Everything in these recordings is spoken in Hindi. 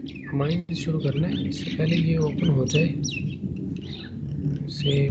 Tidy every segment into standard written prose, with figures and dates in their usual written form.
अमाइन से शुरू करना है, इससे पहले ये ओपन हो जाए से।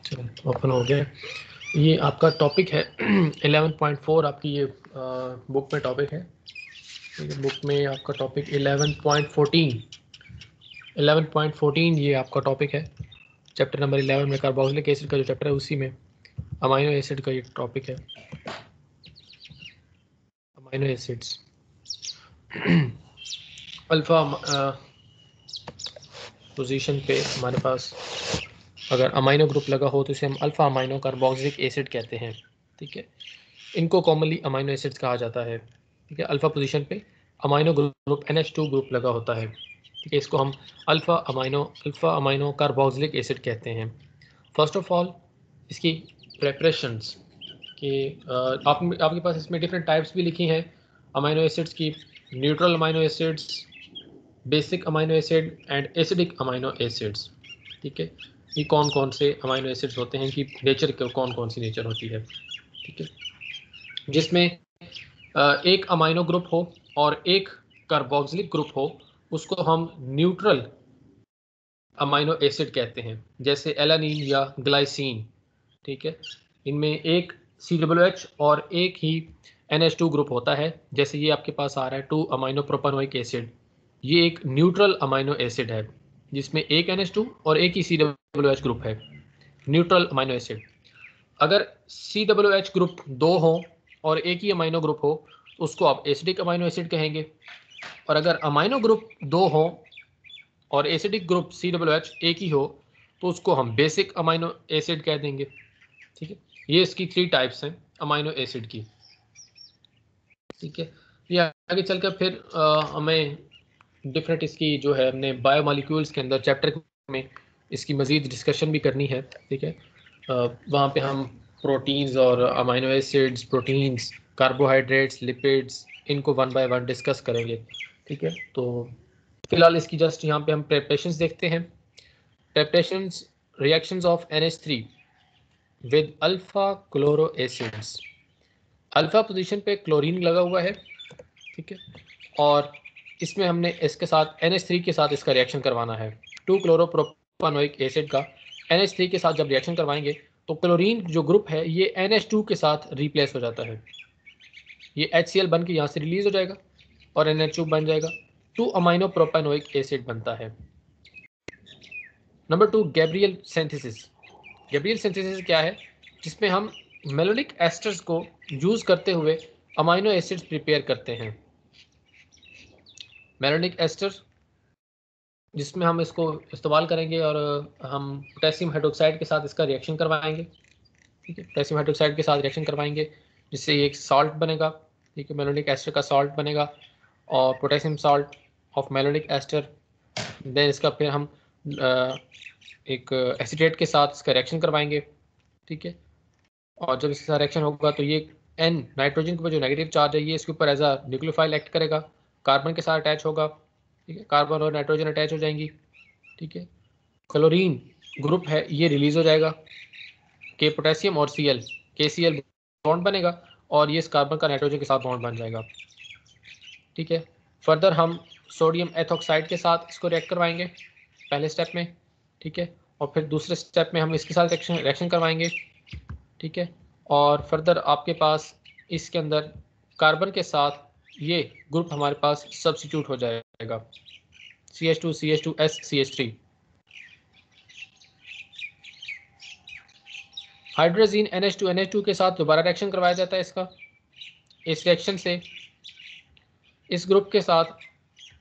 चलो ओपन हो गया। ये आपका टॉपिक है 11.4 आपकी ये बुक में टॉपिक है। बुक में आपका टॉपिक 11.14 ये आपका टॉपिक है। चैप्टर नंबर 11 में कार्बोक्सिलिक एसिड का जो चैप्टर है उसी में अमाइनो एसिड का ये टॉपिक है। अमाइनो एसिड्स अल्फा पोजीशन पे हमारे पास अगर अमाइनो ग्रुप लगा हो तो इसे हम अल्फा अमाइनो कार्बोक्सिलिक एसिड कहते हैं। ठीक है, इनको कॉमनली अमाइनो एसिड्स कहा जाता है। ठीक है, अल्फा पोजीशन पे अमाइनो ग्रुप NH2 ग्रुप लगा होता है। ठीक है, इसको हम अल्फा अमाइनो कार्बोक्सिलिक एसिड कहते हैं। फर्स्ट ऑफ ऑल इसकी प्रेपरेशंस कि आपके पास इसमें डिफरेंट टाइप्स भी लिखी हैं अमाइनो एसिड्स की। Neutral amino acids, basic amino acid and acidic amino acids. ठीक है, ये कौन कौन से अमाइनो एसिड्स होते हैं कि नेचर के कौन कौन सी नेचर होती है। ठीक है, जिसमें एक अमाइनो ग्रुप हो और एक कार्बोक्सिलिक ग्रुप हो उसको हम न्यूट्रल अमाइनो एसिड कहते हैं, जैसे एलानिन या ग्लाइसिन। ठीक है, इनमें एक COOH और एक ही NH2 ग्रुप होता है। जैसे ये आपके पास आ रहा है 2 अमाइनो प्रोपानोइक एसिड, ये एक न्यूट्रल अमाइनो एसिड है जिसमें एक NH2 और एक ही COOH ग्रुप है, न्यूट्रल अमाइनो एसिड। अगर COOH ग्रुप 2 हो और एक ही अमाइनो ग्रुप हो तो उसको आप एसिडिक अमाइनो एसिड कहेंगे। और अगर अमाइनो ग्रुप 2 हो और एसिडिक ग्रुप COOH एक ही हो तो उसको हम बेसिक अमाइनो एसिड कह देंगे। ठीक है, ये इसकी 3 टाइप्स हैं अमाइनो एसिड की। ठीक है, ये आगे चलकर फिर हमें डिफरेंट इसकी जो है हमने बायोमोलिक्यूल्स के अंदर चैप्टर में इसकी मज़ीद डिस्कशन भी करनी है। ठीक है, वहाँ पे हम प्रोटीन्स और amino acids, proteins, carbohydrates, lipids, इनको 1 बाय 1 डिस्कस करेंगे। ठीक है, तो फिलहाल इसकी जस्ट यहाँ पे हम प्रेपरेशंस देखते हैं। Preparations, reactions of NH3 with alpha chloro acids. Alpha position पे क्लोरीन लगा हुआ है। ठीक है, और इसमें हमने इसके साथ NH3 के साथ इसका रिएक्शन करवाना है। 2 क्लोरोप्रोपानोइक एसिड का NH3 के साथ जब रिएक्शन करवाएंगे तो क्लोरीन जो ग्रुप है ये NH2 के साथ रिप्लेस हो जाता है। ये HCl बन के यहाँ से रिलीज हो जाएगा और NH2 बन जाएगा, 2 अमाइनो प्रोपानोइक एसिड बनता है। Number 2, Gabriel synthesis. Gabriel synthesis क्या है? जिसमें हम मेलोनिक एस्टर्स को यूज करते हुए अमाइनो एसिड्स प्रिपेयर करते हैं। मेलोनिक एस्टर जिसमें हम इसको इस्तेमाल करेंगे और हम पोटेशियम हाइड्रोक्साइड के साथ इसका रिएक्शन करवाएंगे। ठीक है, पोटेशियम हाइड्रोक्साइड के साथ रिएक्शन करवाएंगे जिससे एक साल्ट बनेगा। ठीक है, मेलोनिक एस्टर का साल्ट बनेगा और potassium salt of malonic ester. Then इसका फिर हम एक एसीटेट के साथ इसका रिएक्शन करवाएंगे। ठीक है, और जब इसके साथ रिएक्शन होगा तो ये N नाइट्रोजन के ऊपर जो नेगेटिव चार्ज है ये इसके ऊपर एज अ न्यूक्लियोफाइल एक्ट करेगा, कार्बन के साथ अटैच होगा। ठीक है, कार्बन और नाइट्रोजन अटैच हो जाएंगी। ठीक है, क्लोरीन ग्रुप है ये रिलीज हो जाएगा के पोटेशियम और Cl KCl बॉन्ड बनेगा और ये इस कार्बन का नाइट्रोजन के साथ बॉन्ड बन जाएगा। ठीक है, फर्दर हम सोडियम एथॉक्साइड के साथ इसको रिएक्ट करवाएंगे पहले स्टेप में। ठीक है, और फिर दूसरे स्टेप में हम इसके साथ रिएक्शन करवाएंगे। ठीक है, और फर्दर आपके पास इसके अंदर कार्बन के साथ ये ग्रुप हमारे पास सब्स्टिट्यूट हो जाएगा CH2 CH2S CH3। Hydrazine NH2 के साथ दोबारा रिएक्शन करवाया जाता है इसका। इस रिएक्शन से इस ग्रुप के साथ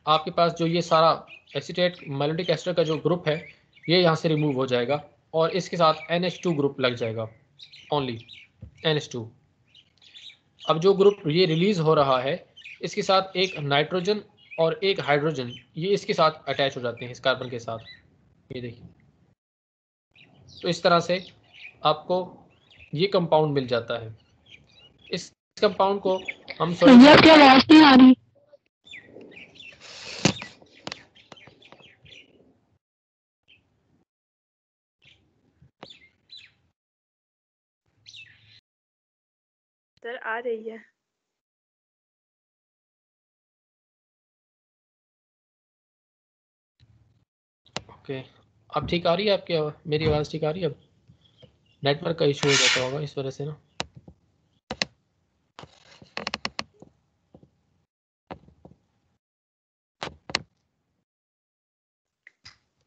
आपके पास जो ये सारा एसीटेट मैलोटिक एस्टर का जो ग्रुप है ये यहाँ से रिमूव हो जाएगा और इसके साथ NH2 ग्रुप लग जाएगा, ओनली NH2। अब जो ग्रुप ये रिलीज हो रहा है इसके साथ एक नाइट्रोजन और एक हाइड्रोजन ये इसके साथ अटैच हो जाते हैं इस कार्बन के साथ, ये देखिए। तो इस तरह से आपको ये कंपाउंड मिल जाता है। इस कंपाउंड को हम क्या आवाज नहीं आ रही? सर आ रही है। ओके, अब ठीक आ रही है आपकी आवाज़? मेरी आवाज़ ठीक आ रही है? अब नेटवर्क का इशू हो जाता होगा इस वजह से ना।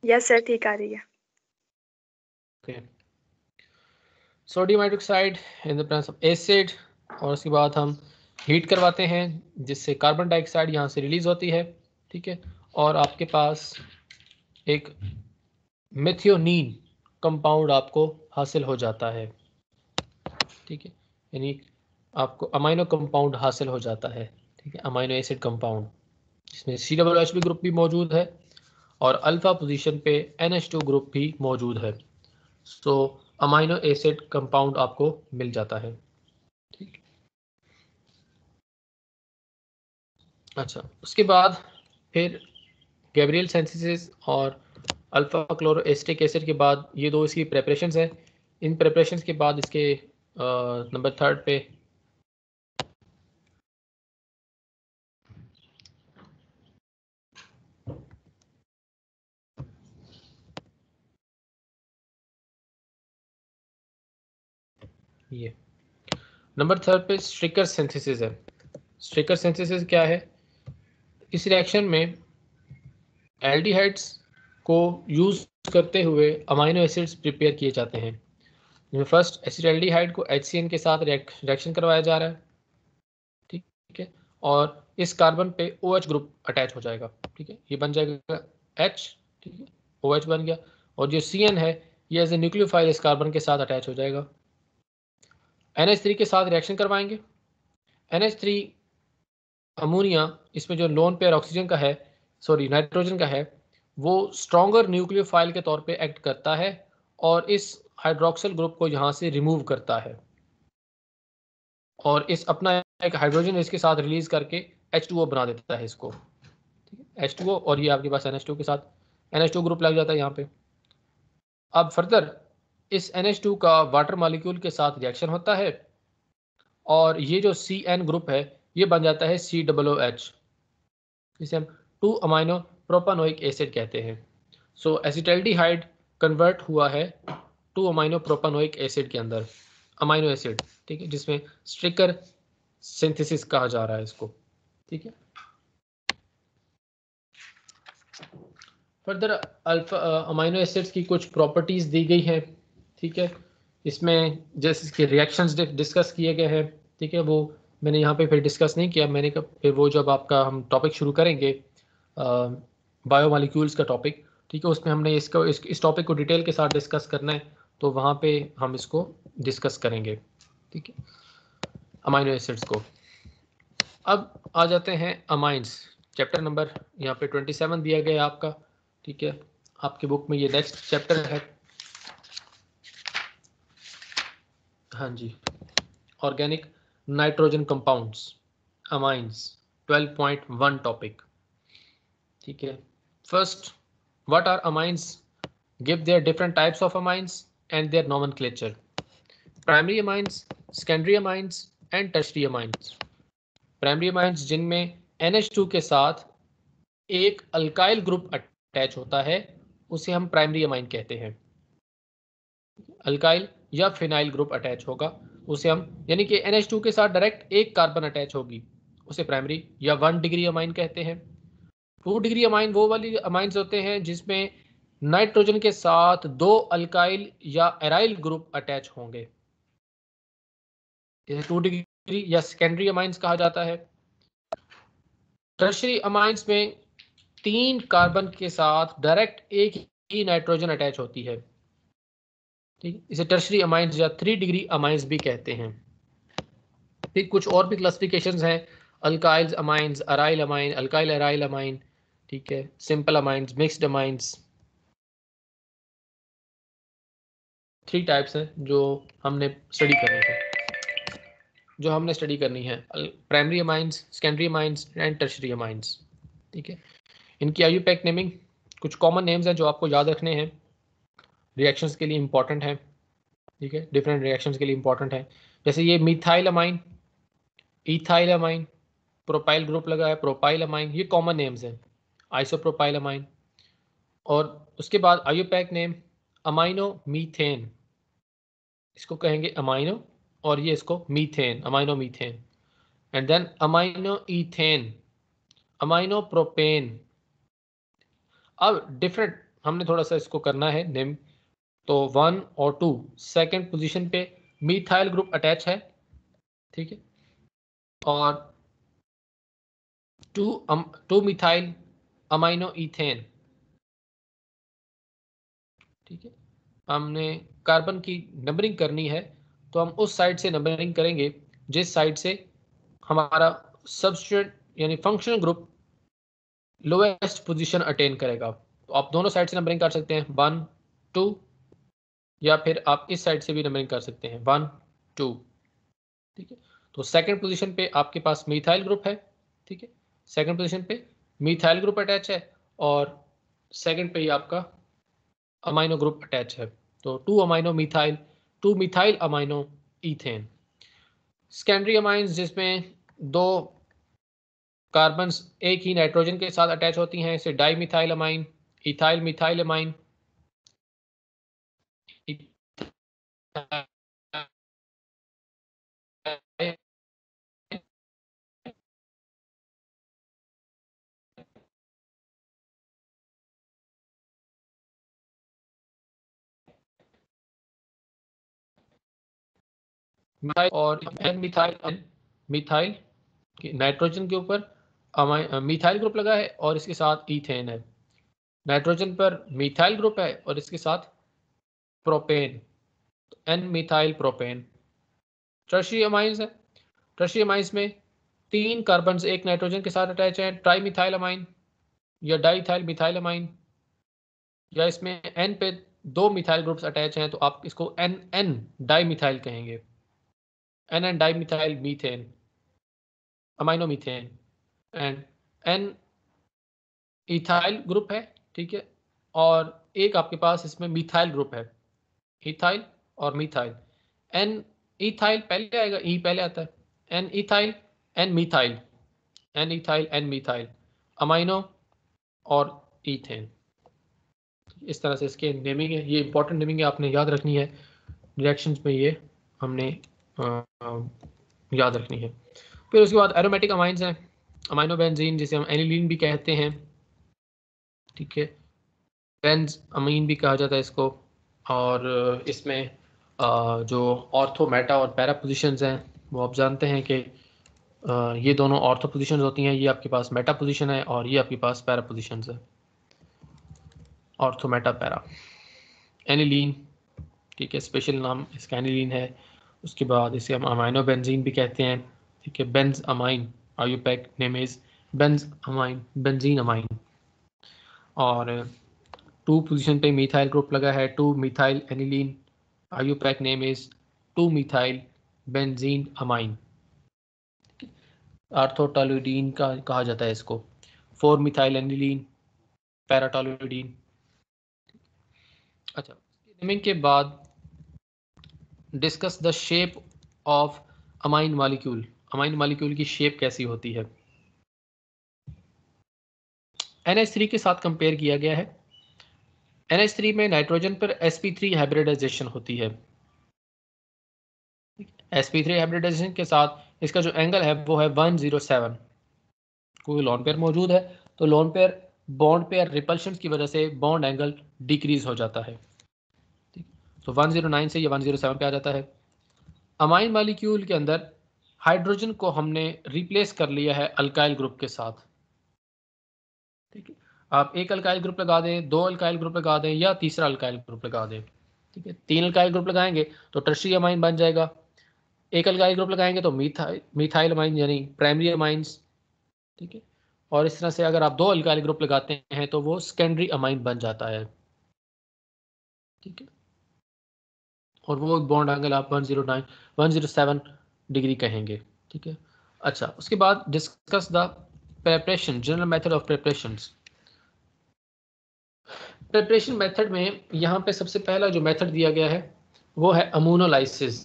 यस सर, ठीक आ रही है। Okay, sodium hydroxide in the presence of acid, और उसके बाद हम हीट करवाते हैं जिससे कार्बन डाइऑक्साइड यहाँ से रिलीज होती है। ठीक है, और आपके पास एक मेथियोनीन कंपाउंड आपको हासिल हो जाता है। ठीक है, यानी आपको अमाइनो कंपाउंड हासिल हो जाता है। ठीक है, अमाइनो एसिड कंपाउंड जिसमें COOH ग्रुप भी मौजूद है और अल्फा पोजीशन पे NH2 ग्रुप भी मौजूद है। सो अमाइनो एसिड कंपाउंड आपको मिल जाता है। ठीक, अच्छा, उसके बाद फिर गैब्रियल सिंथेसिस और अल्फा क्लोरोएसिटिक एसिड के बाद ये दो इसकी प्रेपरेशंस है। इन प्रेपरेशंस के बाद इसके नंबर 3 पे ये नंबर 3 पे स्ट्रिकर सिंथेसिस है। स्ट्रिकर सिंथेसिस क्या है? इस रिएक्शन में एल्डिहाइड्स को यूज करते हुए अमाइनो एसिड्स प्रिपेयर किए जाते हैं। जिसमें फर्स्ट एसिटाल्डिहाइड को HCN के साथ रिएक्शन करवाया जा रहा है। ठीक है, और इस कार्बन पे OH ग्रुप अटैच हो जाएगा। ठीक है, ये बन जाएगा H। ठीक है, OH बन गया, और जो CN है ये एज ए न्यूक्लियोफाइल इस कार्बन के साथ अटैच हो जाएगा। NH3 के साथ रिएक्शन करवाएंगे। NH3 अमोनिया, इसमें जो लोन पेयर ऑक्सीजन का है, सॉरी नाइट्रोजन का है, वो स्ट्रॉन्गर न्यूक्लियोफाइल के तौर पे एक्ट करता है और इस हाइड्रोक्सिल ग्रुप को यहाँ से रिमूव करता है और इस अपना एक हाइड्रोजन इसके साथ रिलीज करके H2O बना देता है इसको। ठीक है, H2O, और ये आपके पास NH2 के साथ NH2 ग्रुप लग जाता है यहाँ पे। अब फर्दर इस NH2 का वाटर मॉलिक्यूल के साथ रिएक्शन होता है और ये जो CN ग्रुप है ये बन जाता है COOH, जिसे हम 2 अमाइनो प्रोपानोइक एसिड कहते हैं। सो एसिटाल्डिहाइड कन्वर्ट हुआ है 2 अमाइनो प्रोपानोइक एसिड के अंदर, अमाइनो एसिड। ठीक है, जिसमें स्ट्रिकर सिंथेसिस कहा जा रहा है इसको। ठीक है, फर्दर अल्फा अमाइनो एसिड्स की कुछ प्रॉपर्टीज दी गई हैं। ठीक है, इसमें जैसे इसके रिएक्शंस डिस्कस किए गए हैं। ठीक है, वो मैंने यहाँ पे फिर डिस्कस नहीं किया, मैंने कहा फिर वो जब आपका हम टॉपिक शुरू करेंगे बायोमॉलिक्यूल्स का टॉपिक, ठीक है, उसमें हमने इसको इस टॉपिक को डिटेल के साथ डिस्कस करना है, तो वहाँ पे हम इसको डिस्कस करेंगे। ठीक है, अमाइनो एसिड्स को। अब आ जाते हैं अमाइंस, चैप्टर नंबर यहाँ पे 27 दिया गया है आपका। ठीक है, आपकी बुक में ये नेक्स्ट चैप्टर है। हाँ जी, organic nitrogen compounds, amines 12.1 topic. ठीक है, first, what are amines, give their different types of amines and their nomenclature. Primary amines, secondary amines and tertiary amines. Primary amines जिनमें NH2 के साथ एक अल्काइल ग्रुप अटैच होता है उसे हम प्राइमरी अमाइन कहते हैं। अल्काइल या फिनाइल ग्रुप अटैच होगा उसे हम, यानी कि NH2 के साथ डायरेक्ट एक कार्बन अटैच होगी उसे प्राइमरी या 1 डिग्री अमाइन कहते हैं। 2 डिग्री अमाइन वो वाली अमाइंस होते हैं जिसमें नाइट्रोजन के साथ 2 अल्काइल या एराइल ग्रुप अटैच होंगे, 2 डिग्री या सेकेंडरी अमाइंस कहा जाता है। टर्शरी अमाइंस में 3 कार्बन के साथ डायरेक्ट एक ही नाइट्रोजन अटैच होती है, ठीक, इसे टर्शरी अमाइंस या 3 डिग्री अमाइंस भी कहते हैं। ठीक, कुछ और भी क्लासिफिकेशंस हैं, alkyls amines, aryl amine, alkyl aryl amine, ठीक है, simple amines, mixed amines. 3 types हैं जो हमने स्टडी करनी है, प्राइमरी amines, secondary amines and tertiary अमाइंस। ठीक है, इनकी IUPAC नेमिंग, कुछ कॉमन नेम्स हैं जो आपको याद रखने हैं, रिएक्शंस के लिए इंपॉर्टेंट है। ठीक है, डिफरेंट रिएक्शंस के लिए इंपॉर्टेंट है। जैसे ये methyl amine, ethyl amine, propyl group लगा है, प्रोपाइल अमाइन, ये कॉमन नेम्स हैं, आइसोप्रोपाइल अमाइन। और उसके बाद IUPAC नेम अमाइनो मीथेन, इसको कहेंगे अमाइनो, और ये इसको methane, amino methane. And then amino ethane, amino propane. अब डिफरेंट हमने थोड़ा सा इसको करना है नेम, तो 1 और 2 सेकेंड पोजीशन पे मिथाइल ग्रुप अटैच है, ठीक है, और 2 मिथाइल अमाइनो ईथेन। ठीक है, हमने कार्बन की नंबरिंग करनी है तो हम उस साइड से नंबरिंग करेंगे जिस साइड से हमारा सबस्ट्रेट यानी functional group lowest position attain करेगा। तो आप दोनों साइड से नंबरिंग कर सकते हैं, 1 2, या फिर आप इस साइड से भी नंबरिंग कर सकते हैं, 1 2। ठीक है, तो सेकंड पोजीशन पे आपके पास मिथाइल ग्रुप है, ठीक है, सेकंड पोजीशन पे मिथाइल ग्रुप अटैच है, और सेकंड पे ही आपका अमाइनो ग्रुप अटैच है, तो 2 amino methyl, 2 methyl amino ethane. Secondary amines जिसमें 2 कार्बन एक ही नाइट्रोजन के साथ अटैच होती हैं, इसे di methyl amine, ethyl methyl amine, और एन मिथाइल, मिथाइल नाइट्रोजन के ऊपर मिथाइल ग्रुप लगा है और इसके साथ ईथेन है, नाइट्रोजन पर मिथाइल ग्रुप है और इसके साथ propane, N methyl propane. Tertiary amines है, टर्शरी अमाइंस में 3 कार्बन एक नाइट्रोजन के साथ अटैच है, ट्राई मिथाइल अमाइन या डाइथाइल मिथाइल अमाइन, या इसमें एन पे 2 मिथाइल ग्रुप्स अटैच हैं तो आप इसको एन एन डाई मिथाइल कहेंगे, N N dimethyl methane, amino methane. And N ethyl group है, ठीक है, और एक आपके पास इसमें मिथाइल ग्रुप है, इथाइल और मिथाइल। एन इथाइल पहले आएगा, ई पहले आता है, N ethyl N methyl, N ethyl N methyl, amino और ईथेन। इस तरह से इसके नेमिंग है, ये इंपॉर्टेंट नेमिंग है, आपने याद रखनी है, रिएक्शंस में ये हमने याद रखनी है। फिर उसके बाद एरोमेटिक अमाइंस हैं, अमाइनो बेंजीन जिसे हम एनिलीन भी कहते हैं, ठीक है, बेंज अमीन भी कहा जाता है इसको। और इसमें जो ऑर्थो मेटा और पैरा पोजिशंस हैं वो आप जानते हैं कि ये दोनों ऑर्थो पोजिशंस होती हैं, ये आपके पास मेटा पोजिशन है और ये आपके पास पैरा पोजिशंस है, ऑर्थो मेटा पैरा। एनिलीन, ठीक है, स्पेशल नाम इसका एनिलीन है। उसके बाद इसे हम अमाइनो बेंजीन भी कहते हैं, ठीक है, benz amine, IUPAC name is benz amine, benzene amine. और 2 पोजीशन पे मिथाइल ग्रुप लगा है, 2 methyl aniline, IUPAC name is 2 methyl benzene amine. Orthotoluidine का कहा जाता है इसको, 4 मिथाइल एनिलीन, पैराटोलुडीन। अच्छा, नेमिंग के बाद discuss the shape of amine molecule. Amine molecule की शेप कैसी होती है? NH3 के साथ कंपेयर किया गया है। NH3 में नाइट्रोजन पर sp3 हाइब्रिडाइजेशन होती है। sp3 हाइब्रिडाइजेशन के साथ इसका जो एंगल है वो है 107। कोई लोन पेयर मौजूद है तो lone pair bond pair repulsion की वजह से बॉन्ड एंगल डिक्रीज हो जाता है। तो 109 से ये 107 पे आ जाता है। अमाइन मॉलिक्यूल के अंदर हाइड्रोजन को हमने रिप्लेस कर लिया है अल्काइल ग्रुप के साथ। ठीक है, आप एक अल्काइल ग्रुप लगा दें, दो अल्काइल ग्रुप लगा दें या तीसरा अल्काइल ग्रुप लगा दें। ठीक है, तीन अल्काइल ग्रुप लगाएंगे तो टर्शियरी अमाइन बन जाएगा। एक अल्काइल ग्रुप लगाएंगे तो मिथाइल अमाइन यानी प्राइमरी अमाइंस। ठीक है, और इस तरह से अगर आप दो अल्काइल ग्रुप लगाते हैं तो वो सेकेंडरी अमाइन बन जाता है। ठीक है, और वो बॉन्ड एंगल आप 109 107 डिग्री कहेंगे। ठीक है, अच्छा उसके बाद discuss the preparation, general method of preparations. Preparation method में यहाँ पे सबसे पहला जो मेथड दिया गया है वो है अमोनोलाइसिस,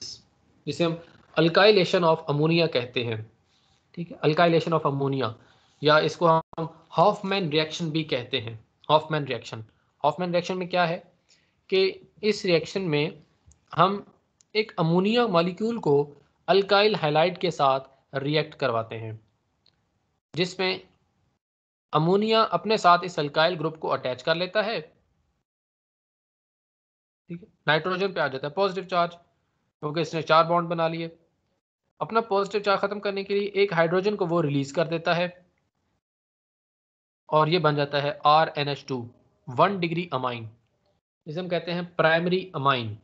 जिसे हम अल्काइलेशन ऑफ अमोनिया कहते हैं। ठीक है, अल्काइलेशन ऑफ अमोनिया, या इसको हम हॉफमैन रिएक्शन भी कहते हैं। हॉफमैन रिएक्शन, हॉफमैन रिएक्शन में क्या है कि इस रिएक्शन में हम एक अमोनिया मॉलिक्यूल को अल्काइल हैलाइड के साथ रिएक्ट करवाते हैं, जिसमें अमोनिया अपने साथ इस अल्काइल ग्रुप को अटैच कर लेता है। ठीक है, नाइट्रोजन पे आ जाता है पॉजिटिव चार्ज, क्योंकि इसने 4 बॉन्ड बना लिए। अपना पॉजिटिव चार्ज खत्म करने के लिए एक हाइड्रोजन को वो रिलीज कर देता है और ये बन जाता है RNH2 1 डिग्री अमाइन, जिसे हम कहते हैं प्राइमरी अमाइन।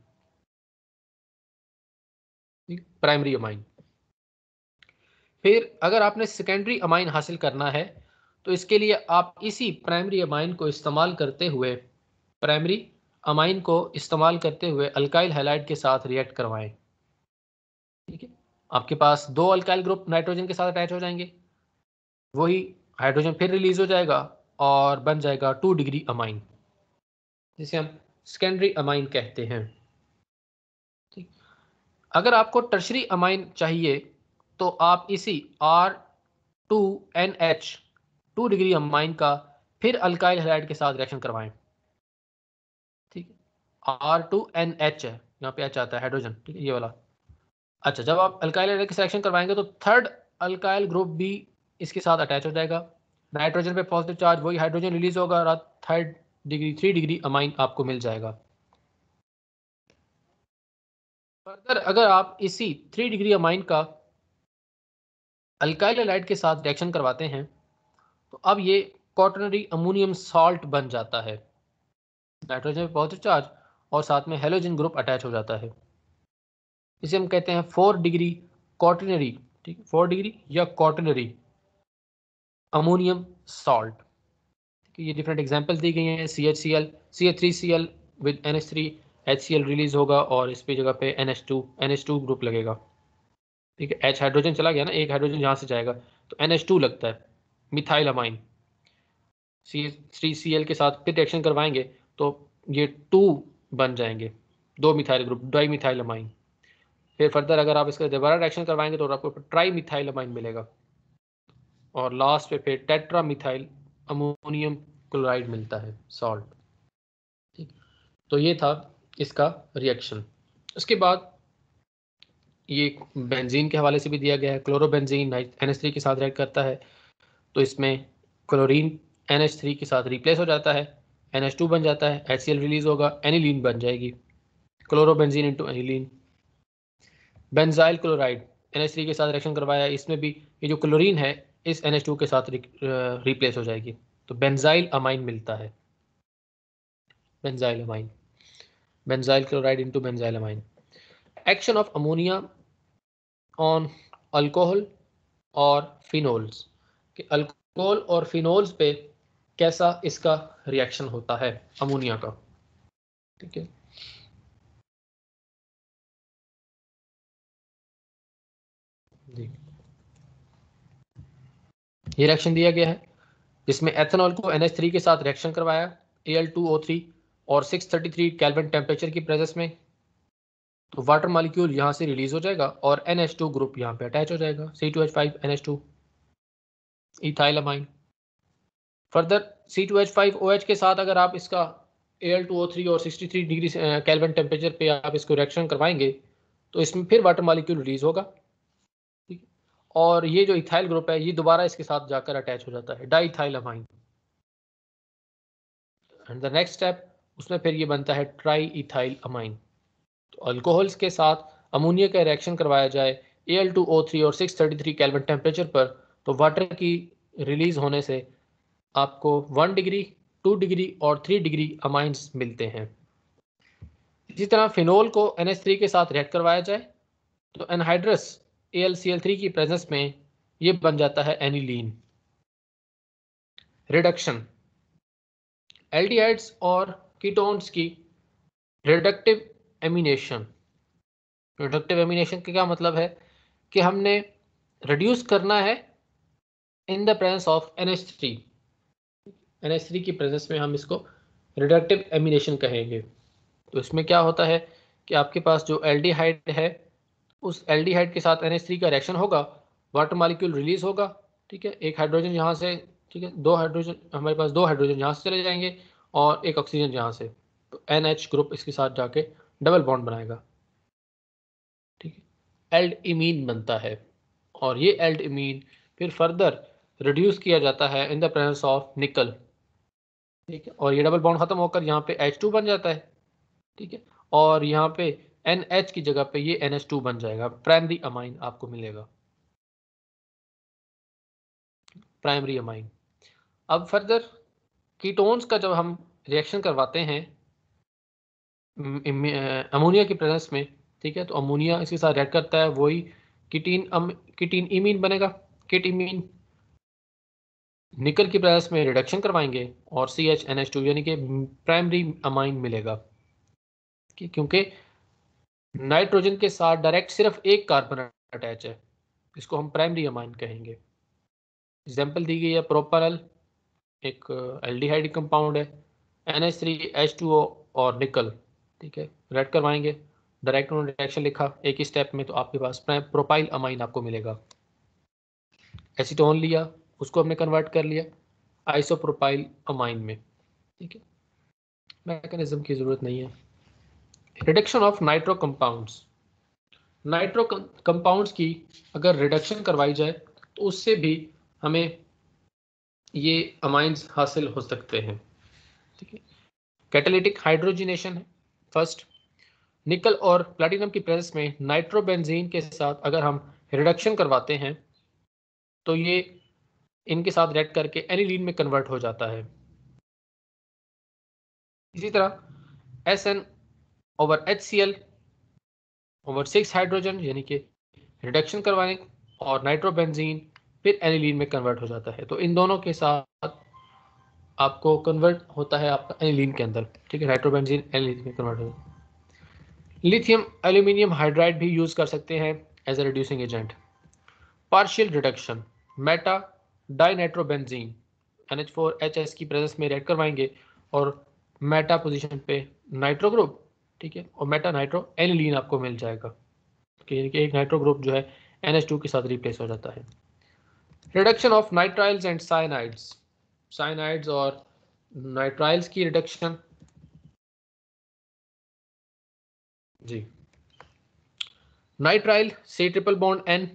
Primary amine. फिर अगर आपने सेकेंडरी अमाइन हासिल करना है तो इसके लिए आप इसी प्राइमरी अमाइन को इस्तेमाल करते हुए, प्राइमरी अमाइन को इस्तेमाल करते हुए अल्काइल हैलाइड के साथ रिएक्ट करवाएं। ठीक है, आपके पास दो अल्काइल ग्रुप नाइट्रोजन के साथ अटैच हो जाएंगे, वही हाइड्रोजन फिर रिलीज हो जाएगा और बन जाएगा 2 डिग्री अमाइन, जिसे हम सेकेंडरी अमाइन कहते हैं। ठीक, अगर आपको टर्शरी अमाइन चाहिए तो आप इसी R2NH 2 डिग्री अमाइन का फिर अल्काइल हैलाइड के साथ रिएक्शन करवाएं। ठीक है, R2NH है, यहाँ पे H आता है हाइड्रोजन। ठीक है, ये वाला। अच्छा, जब आप अल्काइल हैलाइड के साथ रिएक्शन करवाएंगे तो थर्ड अल्काइल ग्रुप भी इसके साथ अटैच हो जाएगा। नाइट्रोजन पे पॉजिटिव चार्ज, वही हाइड्रोजन रिलीज होगा और 3 डिग्री अमाइन आपको मिल जाएगा। फर्दर अगर आप इसी 3 डिग्री अमाइन का अल्काइल हैलाइड के साथ रिएक्शन करवाते हैं तो अब ये क्वाटरनरी अमोनियम सॉल्ट बन जाता है। नाइट्रोजन पे पॉजिटिव चार्ज और साथ में हेलोजन ग्रुप अटैच हो जाता है। इसे हम कहते हैं 4 डिग्री क्वाटरनरी। ठीक, 4 डिग्री या क्वाटरनरी अमोनियम सॉल्ट। ये डिफरेंट एग्जांपल्स दी गई हैं। CHCl CH3Cl with NH3 HCl release होगा और इस पे जगह पे NH2 ग्रुप लगेगा। ठीक है, H हाइड्रोजन चला गया ना, एक हाइड्रोजन यहाँ से जाएगा तो NH2 लगता है, मिथाइल अमाइन। CH3Cl के साथ फिर रिएक्शन करवाएंगे तो ये 2 बन जाएंगे, 2 methyl group, di methyl amine. फिर फर्दर अगर आप इसका दोबारा रिएक्शन करवाएंगे तो आपको ट्राई मिथाइल अमाइन मिलेगा और लास्ट पे फिर टेट्रा मिथाइल अमोनियम क्लोराइड मिलता है, सॉल्ट। ठीक, तो ये था इसका रिएक्शन। उसके बाद ये बेंजीन के हवाले से भी दिया गया है। क्लोरोबेंजीन NH3 के साथ रिएक्ट करता है तो इसमें क्लोरीन NH3 के साथ रिप्लेस हो जाता है, NH2 बन जाता है, HCl रिलीज होगा, एनिलीन बन जाएगी, chlorobenzene into aniline. Benzyl chloride NH3 के साथ रिएक्शन करवाया, इसमें भी ये जो क्लोरीन है इस NH2 के साथ रिप्लेस हो जाएगी तो बेंजाइल अमाइन मिलता है, benzyl amine, benzyl chloride into benzyl amine. Action of ammonia on alcohol और फिनोल्स, कि अल्कोहल और फिनोल्स पे कैसा इसका रिएक्शन होता है अमोनिया का। ठीक है, जी ये रिएक्शन दिया गया है जिसमें एथेनॉल को NH3 के साथ रिएक्शन करवाया Al2O3 और 633 केल्विन टेम्परेचर की प्रेजेंस में। तो वाटर मॉलिक्यूल यहाँ से रिलीज हो जाएगा और NH2 ग्रुप यहाँ पे अटैच हो जाएगा, C2H5NH2 ethyl amine. Further C2H5OH के साथ अगर आप इसका Al2O3 और 63 डिग्री केल्विन टेम्परेचर पे आप इसको रिएक्शन करवाएंगे तो इसमें फिर वाटर मॉलिक्यूल रिलीज होगा, ठीक है। और ये जो इथाइल ग्रुप है ये दोबारा इसके साथ जाकर अटैच हो जाता है, diethyl amine. And the next step उसमें फिर ये बनता है ट्राई इथाइल अमाइन। तो अल्कोहल्स के साथ अमोनिया का रिएक्शन करवाया जाए Al2O3 और 633 केल्विन टेम्परेचर पर, तो वाटर की रिलीज होने से आपको 1 डिग्री, 2 डिग्री और 3 डिग्री अमाइंस मिलते हैं। इसी तरह फिनोल को NH3 के साथ रिएक्ट करवाया जाए तो एनहाइड्रस AlCl3 की प्रेजेंस में ये बन जाता है एनिलीन। रिडक्शन, एल्डिहाइड्स और कीटोन्स की रिडक्टिव एमिनेशन। रिडक्टिव एमिनेशन का क्या मतलब है कि हमने रिड्यूस करना है इन the presence of NH3। NH3 की प्रेजेंस में हम इसको रिडक्टिव एमिनेशन कहेंगे। तो इसमें क्या होता है कि आपके पास जो एल्डिहाइड है उस एल्डिहाइड के साथ NH3 का रिएक्शन होगा, वाटर मॉलिक्यूल रिलीज होगा, ठीक है। एक हाइड्रोजन यहाँ से, ठीक है, दो हाइड्रोजन, हमारे पास दो हाइड्रोजन यहाँ से चले जाएंगे और एक ऑक्सीजन यहाँ से, तो NH ग्रुप इसके साथ जाके डबल बॉन्ड बनाएगा, ठीक है। एल्ड इमीन बनता है और ये एल्ड इमीन फिर फर्दर रिड्यूस किया जाता है इन द प्रेजेंस ऑफ निकल, ठीक है। और ये डबल बॉन्ड खत्म होकर यहाँ पे H2 बन जाता है, ठीक है। और यहाँ पे NH की जगह पे ये NH2 बन जाएगा, प्राइमरी अमाइन आपको मिलेगा, प्राइमरी अमाइन। अब फर्दर कीटोन्स का जब हम रिएक्शन करवाते हैं अमोनिया की प्रेजेंस में, ठीक है, तो अमोनिया इसके साथ रिएक्ट करता है, वही कीटीन इमीन बनेगा, किट इमीन। निकल की प्रेजेंस में रिडक्शन करवाएंगे और CHNH2 यानी कि प्राइमरी अमाइन मिलेगा, क्योंकि नाइट्रोजन के साथ डायरेक्ट सिर्फ एक कार्बन अटैच है, इसको हम प्राइमरी अमाइन कहेंगे। एग्जाम्पल दी गई है प्रोपानल, एक एल्डिहाइड कंपाउंड है, NH3H2O और निकल, ठीक है, रेड करवाएंगे, डायरेक्ट उन्होंने रिएक्शन लिखा एक ही स्टेप में, तो आपके पास प्रोपाइल अमाइन आपको मिलेगा। एसीटोन लिया, उसको हमने कन्वर्ट कर लिया आइसोप्रोपाइल अमाइन में, ठीक है। मैकेनिज्म की जरूरत नहीं है। Reduction of nitro compounds, nitro compounds की अगर रिडक्शन करवाई जाए तो उससे भी हमें ये अमाइंस हासिल हो सकते हैं, ठीक है। कैटालिटिक हाइड्रोजिनेशन है फर्स्ट। निकल और प्लैटिनम की प्रेजेंस में नाइट्रोबेंजीन के साथ अगर हम रिडक्शन करवाते हैं तो ये इनके साथ रिएक्ट करके एनिलीन में कन्वर्ट हो जाता है। इसी तरह SN over HCl over 6 hydrogen यानी कि रिडक्शन करवाने और नाइट्रोबेंजीन फिर एनिलीन में कन्वर्ट हो जाता है, तो इन दोनों के साथ आपको कन्वर्ट होता है आपका एनिलीन के अंदर, ठीक है। नाइट्रोबेंजीन एनिलीन में कन्वर्ट होता है। लिथियम एल्यूमिनियम हाइड्राइड भी यूज कर सकते हैं as a reducing agent. Partial reduction, meta dinitrobenzene NH4HS की प्रेजेंस में रिएक्ट करवाएंगे और मेटा पोजीशन पे नाइट्रो ग्रुप, ठीक है, और मेटा नाइट्रो एनिलीन आपको मिल जाएगा, यानी कि एक नाइट्रो ग्रुप जो है NH2 के साथ रिप्लेस हो जाता है। Reduction of nitriles and cyanides, cyanides और नाइट्राइल्स की रिडक्शन, जी। Nitrile C triple bond N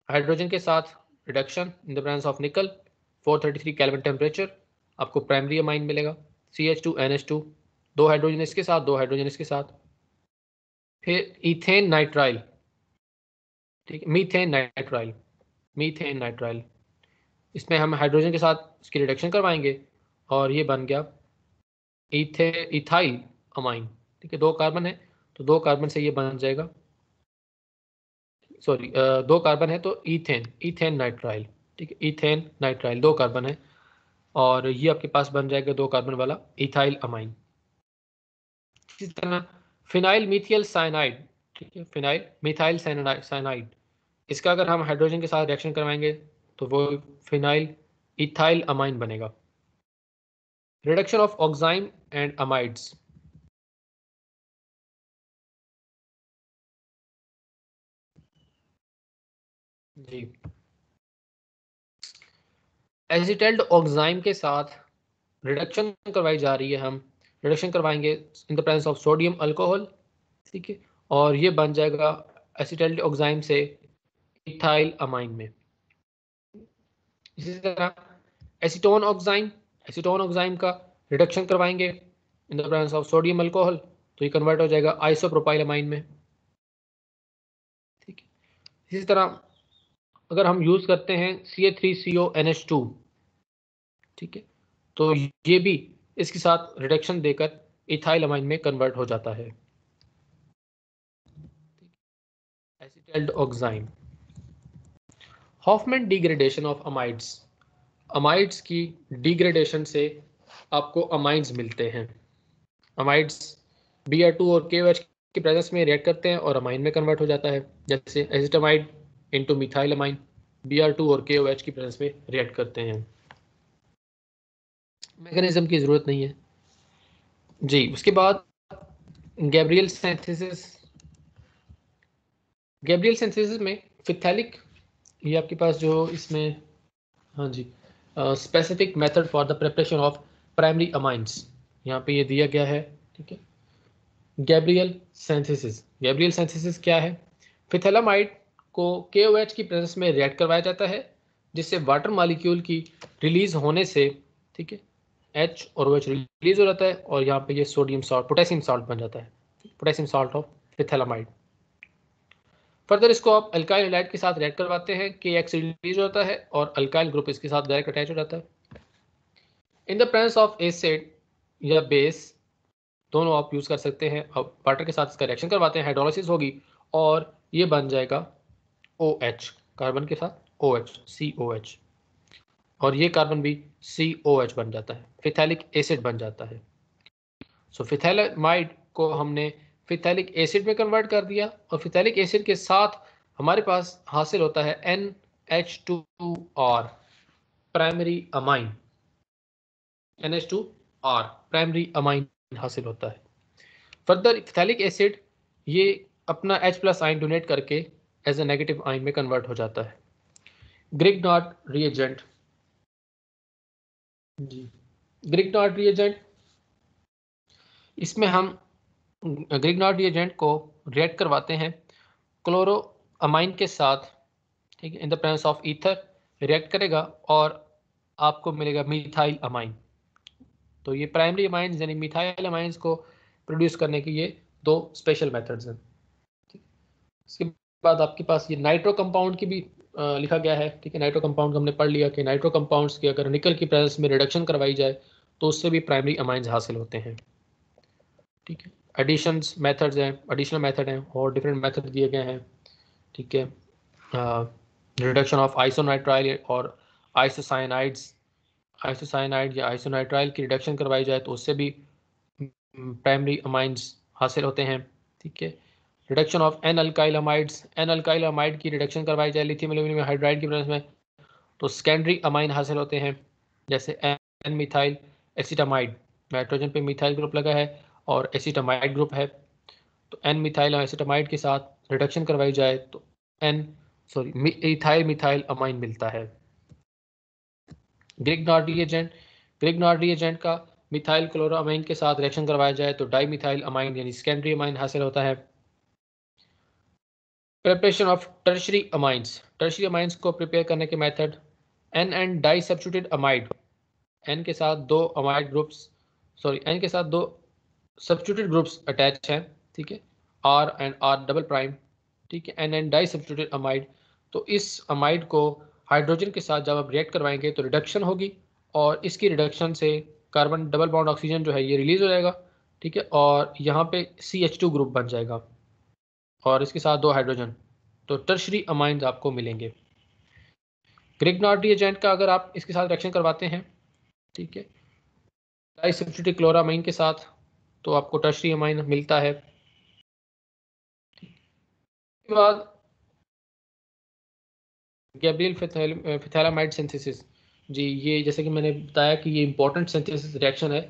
hydrogen के साथ reduction in the presence of nickel 433 kelvin temperature, आपको प्राइमरी अमाइन मिलेगा CH2NH2, दो हाइड्रोजन इसके साथ, दो हाइड्रोजन इसके साथ। फिर इथेन नाइट्राइल, ठीक है, मीथेन नाइट्राइल, मीथेन नाइट्राइल, इसमें हम हाइड्रोजन के साथ इसकी रिडक्शन करवाएंगे और ये बन गया इथाइल अमाइन, ठीक है। दो कार्बन है तो दो कार्बन से ये बन जाएगा, सॉरी दो कार्बन है तो इथेन नाइट्राइल, ठीक है, इथेन नाइट्राइल, दो कार्बन है और ये आपके पास बन जाएगा दो कार्बन वाला इथाइल अमाइन। इसी तरह फिनाइल मीथियल साइनाइड, ठीक है, फिनाइल मिथाइल साइनाइड, इसका अगर हम हाइड्रोजन के साथ रिएक्शन करवाएंगे तो वो फिनाइल इथाइल अमाइन बनेगा। Reduction of oxime and amides, जी, एसिटाइल्ड ऑक्साइम के साथ रिडक्शन करवाई जा रही है। हम रिडक्शन करवाएंगे इन the presence of sodium alcohol, ठीक है, और ये बन जाएगा एसिटाइल्ड ऑक्साइम से इथाइल अमाइन में। इसी तरह एसीटोन ऑक्साइम, एसीटोन ऑक्साइम का रिडक्शन करवाएंगे इन the presence of sodium alcohol, तो ये कन्वर्ट हो जाएगा आइसोप्रोपाइल अमाइन में, ठीक है। इसी तरह अगर हम यूज करते हैं CH3CONH2, ठीक है, तो ये भी इसके साथ रिडक्शन देकर इथाइल अमाइन में कन्वर्ट हो जाता है। Acetylated oxime, Hofmann degradation of amides, amides की डिग्रेडेशन से आपको अमाइड्स मिलते हैं। अमाइड्स Br2 और KOH की प्रेजेंस में रिएक्ट करते हैं और अमाइन में कन्वर्ट हो जाता है, जैसे acetamide into methyl amine Br2 और KOH की प्रेजेंस में रिएक्ट करते हैं। मैकेनिज्म की जरूरत नहीं है जी। उसके बाद गैब्रियल सिंथेसिस, गैब्रियल सिंथेसिस में फिथैलिक, ये आपके पास जो इसमें, हाँ जी, specific method for the preparation of primary amines, यहाँ पे ये दिया गया है, ठीक है। गैब्रियल सिंथेसिस, गैब्रियल सिंथेसिस क्या है? फिथैलामाइड को KOH की प्रेजेंस में रिएक्ट करवाया जाता है, जिससे वाटर मॉलिक्यूल की रिलीज होने से, ठीक है, H और OH रिलीज हो जाता है और यहाँ पे ये सोडियम सॉल्ट, पोटेशियम सॉल्ट बन जाता है, पोटेशियम सॉल्ट ऑफ फिथैलामाइड। फर्दर इसको आप अल्काइल हैलाइड के साथ रिएक्ट करवाते हैं, KX रिलीज होता है और अल्काइल ग्रुप इसके साथ डायरेक्ट अटैच हो जाता है। इन द प्रेजेंस ऑफ एसिड या बेस, दोनों आप यूज कर सकते हैं। अब वाटर के साथ इसका रिएक्शन करवाते हैं, हाइड्रोलिसिस होगी और ये बन जाएगा OH, कार्बन के साथ OH, COH, और ये कार्बन भी COH बन जाता है, फिथैलिक एसिड बन जाता है। सो फिथैलामाइड को हमने फिथैलिक एसिड में कन्वर्ट कर दिया और फिथैलिक एसिड के साथ हमारे पास हासिल होता है NH2R, primary amine, NH2R primary amine हासिल होता है। फर्दर फिथैलिक एसिड ये अपना H+ आयन डोनेट करके एज ए नेगेटिव आयन में कन्वर्ट हो जाता है। ग्रिग्नार्ड रिएजेंट जी, ग्रिग्नार्ड रिएजेंट, इसमें हम ग्रिग्नार्ड रिएजेंट को रिएक्ट करवाते हैं क्लोरो अमाइन के साथ, ठीक है, इन the presence of ether react करेगा और आपको मिलेगा मिथाइल अमाइन। तो ये प्राइमरी अमाइंस यानी मिथाइल अमाइंस को प्रोड्यूस करने के ये दो स्पेशल मेथड्स हैं। इसके बाद आपके पास ये नाइट्रो कंपाउंड की भी लिखा गया है, ठीक है। नाइट्रो कंपाउंड हमने पढ़ लिया कि नाइट्रो कंपाउंड्स की अगर निकल की प्रेजेंस में रिडक्शन करवाई जाए तो उससे भी प्राइमरी अमाइंस हासिल होते हैं, ठीक है। एडिशंस मेथड्स हैं, एडिशनल मेथड हैं और डिफरेंट मेथड दिए गए हैं, ठीक है। रिडक्शन ऑफ आइसोनाइट्राइल और आइसोसाइनाइड्स, आइसोसाइनाइड या आइसोनाइट्राइल की रिडक्शन करवाई जाए तो उससे भी प्राइमरी अमाइंस हासिल होते हैं, ठीक है। Reduction of N alkyl amides, N alkyl amide की रिडक्शन करवाई जाए लिथियम एल्यूमिनियम हाइड्राइड की प्रेजेंस में तो सेकेंडरी अमाइन हासिल होते हैं, जैसे एन मिथाइल एसिटामाइड, नाइट्रोजन पे मिथाइल ग्रुप लगा है और एसिटामाइड ग्रुप है, तो एन मिथाइल एसिटामाइड के साथ रिडक्शन करवाई जाए तो इथाइल मिथाइल अमाइन मिलता है। ग्रिग्नार्ड रिएजेंट, ग्रिग्नार्ड रिएजेंट का मिथाइल क्लोरोअमाइन के साथ रिएक्शन करवाया जाए तो डाई मिथाइल अमाइन यानी सेकेंडरी अमाइन हासिल होता है। Preparation of tertiary amines, tertiary amines को प्रिपेयर करने के method, N and disubstituted amide, N के साथ दो अमाइड ग्रुप्स, एन के साथ दो सब्स्टिट्यूटेड ग्रुप्स अटैच हैं, ठीक है, R and R double prime, ठीक है, N and disubstituted amide. तो इस अमाइड को हाइड्रोजन के साथ जब आप रिएक्ट करवाएंगे तो रिडक्शन होगी और इसकी रिडक्शन से कार्बन डबल बॉन्ड ऑक्सीजन जो है ये रिलीज हो जाएगा, ठीक है, और यहाँ पे CH2 ग्रुप बन जाएगा और इसके साथ दो हाइड्रोजन, तो टर्शरी अमाइंस आपको मिलेंगे। ग्रिग्नार्ड रिएजेंट का अगर आप इसके साथ रिएक्शन करवाते हैं, ठीक है, डाई सब्स्टिट्यूटेड क्लोरामाइन के साथ तो आपको टर्शरी अमाइन मिलता है। इसके बाद गैब्रियल फिथैलामाइड सिंथेसिस जी, ये जैसे कि मैंने बताया कि ये इंपॉर्टेंट सिंथेसिस रिएक्शन है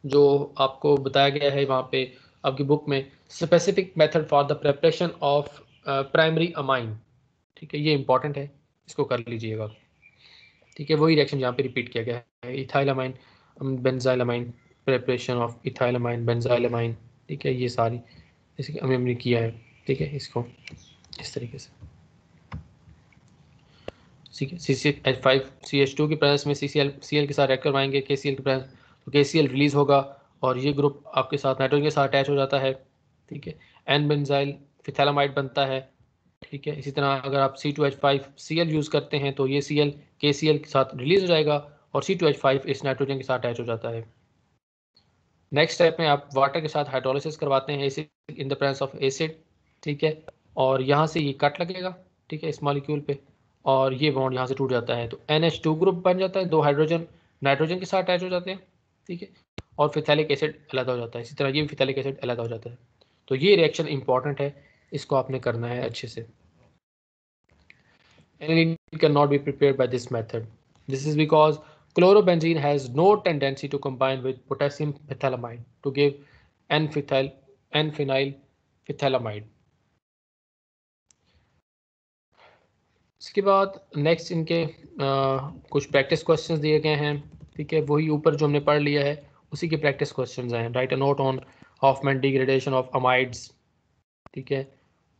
जो आपको बताया गया है वहाँ पे आपकी बुक में, specific method for the preparation of primary amine, ठीक है, ये इंपॉर्टेंट है इसको कर लीजिएगा, ठीक है। वही रिएक्शन यहाँ पे रिपीट किया गया है, इथाइलामाइन बेंजाइलामाइन, प्रिपरेशन ऑफ इथाइलामाइन बेंजाइलामाइन, ठीक है। ये सारी इसकी हमने किया है, ठीक है। इसको इस तरीके से, ठीक है। CH5CH2 की प्रेजेंस में Cl के साथ रिएक्ट करवाएंगे, KCl की प्रेजेंस, तो KCl रिलीज होगा और ये ग्रुप आपके साथ नाइट्रोजन के साथ अटैच हो जाता है, ठीक है। एन बेंजाइल फिथैलामाइड बनता है, ठीक है। इसी तरह अगर आप C2H5Cl यूज़ करते हैं तो ये Cl KCl के साथ रिलीज हो जाएगा और C2H5 इस नाइट्रोजन के साथ अटैच हो जाता है। नेक्स्ट स्टेप में आप वाटर के साथ हाइड्रोलिसिस करवाते हैं acid in the presence of acid, ठीक है। और यहाँ से ये कट लगेगा, ठीक है, इस मॉलिक्यूल पे, और ये बॉन्ड यहाँ से टूट जाता है, तो NH2 ग्रुप बन जाता है, 2 हाइड्रोजन नाइट्रोजन के साथ अटैच हो जाते हैं, ठीक है। और फिथैलिक एसिड अलग हो जाता है, इसी तरह ये भी फिथैलिक एसिड अलग हो जाता है। तो ये रिएक्शन इंपॉर्टेंट है, इसको आपने करना है अच्छे से। Aniline cannot be prepared by this method. This is because chlorobenzene has no tendency to combine with potassium phenethylamide to give N-phenyl phenethylamide. इसके बाद नेक्स्ट इनके कुछ प्रैक्टिस क्वेश्चंस दिए गए हैं, ठीक है। वही ऊपर जो हमने पढ़ लिया है उसी के प्रैक्टिस क्वेश्चंस हैं। Write a note on Hofmann degradation of amides, ठीक है।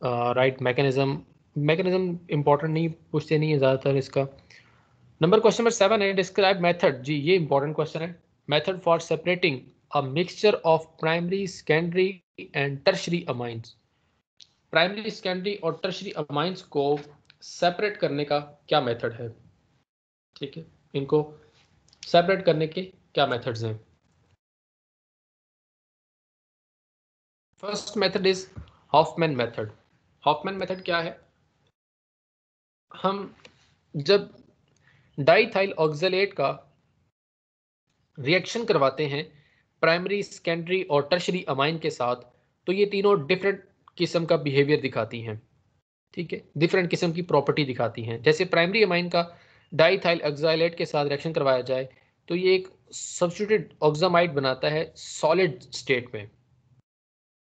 राइट मैकेनिज्म इंपॉर्टेंट नहीं, पूछते नहीं है ज़्यादातर इसका। क्वेश्चन नंबर 7 है, डिस्क्राइब मेथड। जी ये इंपॉर्टेंट क्वेश्चन है। Method for separating a mixture of primary, secondary and tertiary amines. Primary, secondary और टर्शरी अमाइंस को सेपरेट करने का क्या मेथड है, ठीक है। इनको सेपरेट करने के क्या मेथड्स हैं। First method is Hofmann method. Hofmann method क्या है? हम जब डाइथाइल ऑक्सलेट का रिएक्शन करवाते हैं प्राइमरी, सेकेंडरी और टर्शरी अमाइन के साथ, तो ये तीनों डिफरेंट किस्म का बिहेवियर दिखाती हैं, ठीक है। डिफरेंट किस्म की प्रॉपर्टी दिखाती हैं। जैसे प्राइमरी अमाइन का डाइथाइल ऑक्सलेट के साथ रिएक्शन करवाया जाए तो ये एक सब्स्टिट्यूटेड ऑक्सामाइड बनाता है सॉलिड स्टेट में,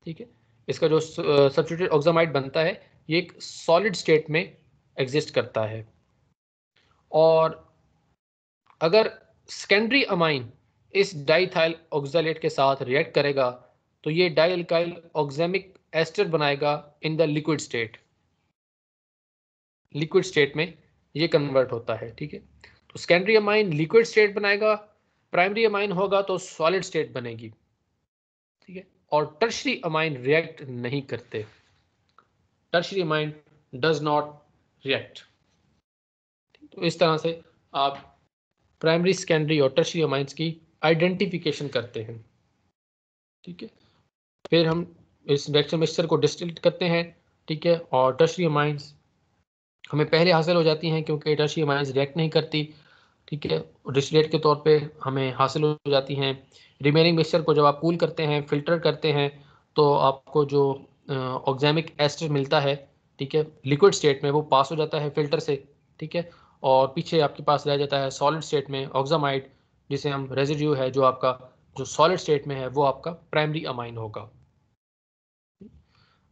ठीक है। इसका जो सब्स्टिट्यूटेड ऑक्सामाइड बनता है ये एक सॉलिड स्टेट में एग्जिस्ट करता है। और अगर सेकेंडरी अमाइन इस डाइथाइल ऑक्सलेट के साथ रिएक्ट करेगा तो ये डाइअल्काइल ऑक्सेमिक एस्टर बनाएगा in the liquid state. Liquid state में ये कन्वर्ट होता है, ठीक है। तो सेकेंडरी अमाइन लिक्विड स्टेट बनाएगा, प्राइमरी अमाइन होगा तो सॉलिड स्टेट बनेगी, ठीक है। और टर्शरी अमाइन रिएक्ट नहीं करते। Tertiary amine does not react. तो इस तरह से आप प्राइमरी, सेकेंडरी और टर्शरी अमाइंस की आइडेंटिफिकेशन करते हैं, ठीक है। फिर हम इस रिएक्शन मिक्सचर को डिस्टिल करते हैं, ठीक है। और टर्शरी अमाइंस हमें पहले हासिल हो जाती हैं क्योंकि टर्शरी अमाइंस रिएक्ट नहीं करती, ठीक है। डिस्टिलेट के तौर पे हमें हासिल हो जाती हैं। रिमेनिंग मिक्सचर को जब आप कूल करते हैं, फिल्टर करते हैं, तो आपको जो ऑक्सैमिक एस्टर मिलता है, ठीक है, लिक्विड स्टेट में, वो पास हो जाता है फिल्टर से, ठीक है। और पीछे आपके पास रह जाता है सॉलिड स्टेट में ऑक्सामाइड, जिसे हम रेजिड्यू है जो आपका जो सॉलिड स्टेट में है वो आपका प्राइमरी अमाइन होगा।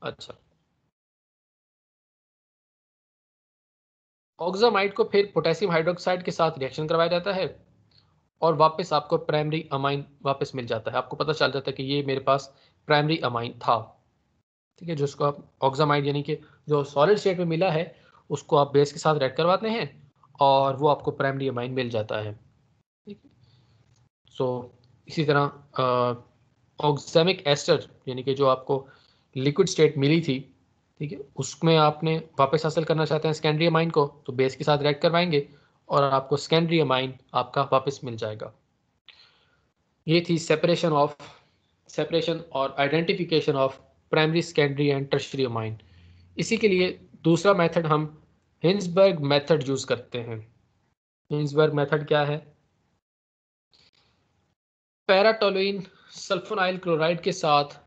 अच्छा, ऑक्सामाइड को फिर पोटेशियम हाइड्रोक्साइड के साथ रिएक्शन करवाया जाता है और वापस आपको प्राइमरी अमाइन वापस मिल जाता है। आपको पता चल जाता है कि ये मेरे पास प्राइमरी अमाइन था, ठीक है। जो उसको आप ऑक्सामाइड यानी कि जो सॉलिड स्टेट में मिला है उसको आप बेस के साथ रिएक्ट करवाते हैं और वो आपको प्राइमरी अमाइन मिल जाता है, ठीक है। सो इसी तरह ऑक्सैमिक एस्टर यानी कि जो आपको लिक्विड स्टेट मिली थी, ठीक है, उसमें आपने वापस हासिल करना चाहते हैं सेकेंडरी अमाइन को, तो बेस के साथ रिएक्ट करवाएंगे और आपको सेकेंडरी अमाइन आपका वापस मिल जाएगा। ये थी सेपरेशन और identification of primary, secondary and tertiary amine. इसी के लिए दूसरा मेथड हम हिंसबर्ग मेथड यूज करते हैं। हिंसबर्ग मेथड क्या है? पैराटोलुइन सल्फोनाइल क्लोराइड के साथ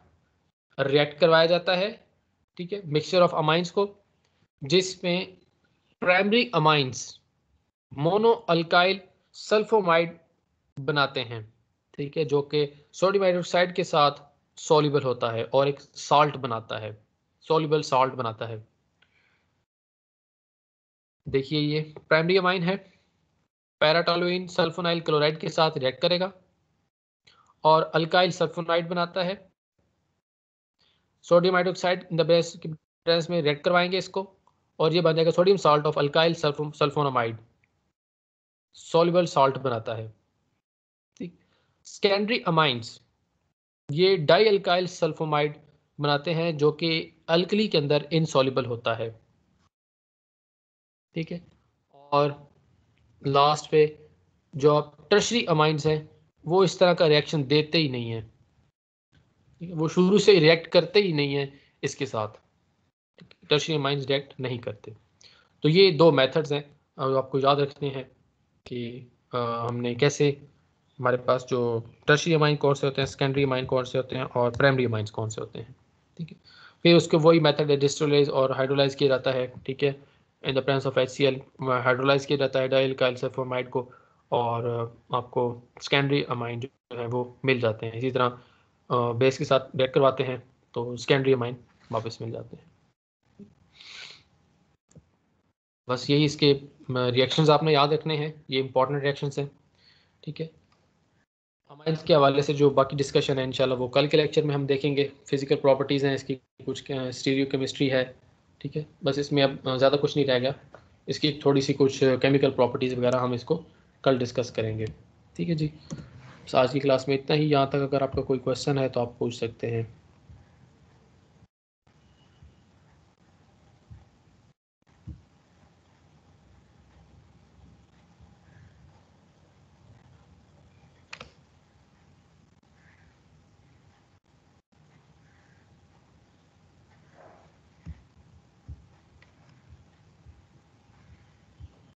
रिएक्ट करवाया जाता है, ठीक है, मिक्सचर ऑफ अमाइंस को, जिसमें primary amines mono alkyl sulphonamide बनाते हैं, ठीक है, जो कि सोडियम हाइड्रोक्साइड के साथ सॉल्युबल होता है और एक साल्ट बनाता है, सॉल्युबल साल्ट बनाता है। देखिए ये प्राइमरी अमाइन है, पैराटोलुइन सल्फोनाइल क्लोराइड के साथ रिएक्ट करेगा और अल्काइल सल्फोनाइड बनाता है। Sodium hydroxide in the base की प्रेजेंस में रिएक्ट करवाएंगे इसको और ये बन जाएगा sodium salt of alkyl sulphonamide, soluble salt बनाता है। ठीक, सेकेंडरी अमाइंस ये डाई अल्काइल सल्फोमाइड बनाते हैं जो कि अल्कली के अंदर इनसॉल्युबल होता है। ठीक है, और लास्ट पे जो टर्शरी अमाइंस हैं वो इस तरह का रिएक्शन देते ही नहीं है, वो शुरू से रिएक्ट करते ही नहीं है इसके साथ, टर्शरी अमाइंस रिएक्ट नहीं करते। तो ये दो मेथड्स हैं और आपको याद रखने हैं कि हमने कैसे, हमारे पास जो टर्शरी अमाइन कौन से होते हैं, सेकेंडरी अमाइन कौन से होते हैं और प्राइमरी अमाइंस कौन से होते हैं। ठीक है, फिर उसके वही मेथड है, डिस्टोलाइज और हाइड्रोलाइज किया जाता है। ठीक है, इन the presence of HCl hydrolyse किया जाता है डाई अल्काइल सल्फोनामाइड को और आपको सेकेंडरी अमाइन जो है वो मिल जाते हैं। इसी तरह बेस के साथ रिएक्ट करवाते हैं तो सेकेंडरी अमाइन वापस मिल जाते हैं। बस यही इसके रिएक्शंस आपने याद रखने हैं, ये इंपॉर्टेंट रिएक्शंस हैं। ठीक है, अमाइंस के हवाले से जो बाकी डिस्कशन है इंशाल्लाह वो कल के लेक्चर में हम देखेंगे। फिजिकल प्रॉपर्टीज़ हैं इसकी, कुछ स्टीरियो केमिस्ट्री है। ठीक है, बस इसमें अब ज़्यादा कुछ नहीं रहेगा, इसकी थोड़ी सी कुछ केमिकल प्रॉपर्टीज़ वगैरह हम इसको कल डिस्कस करेंगे। ठीक है जी, आज की क्लास में इतना ही। यहाँ तक अगर आपका कोई क्वेश्चन है तो आप पूछ सकते हैं।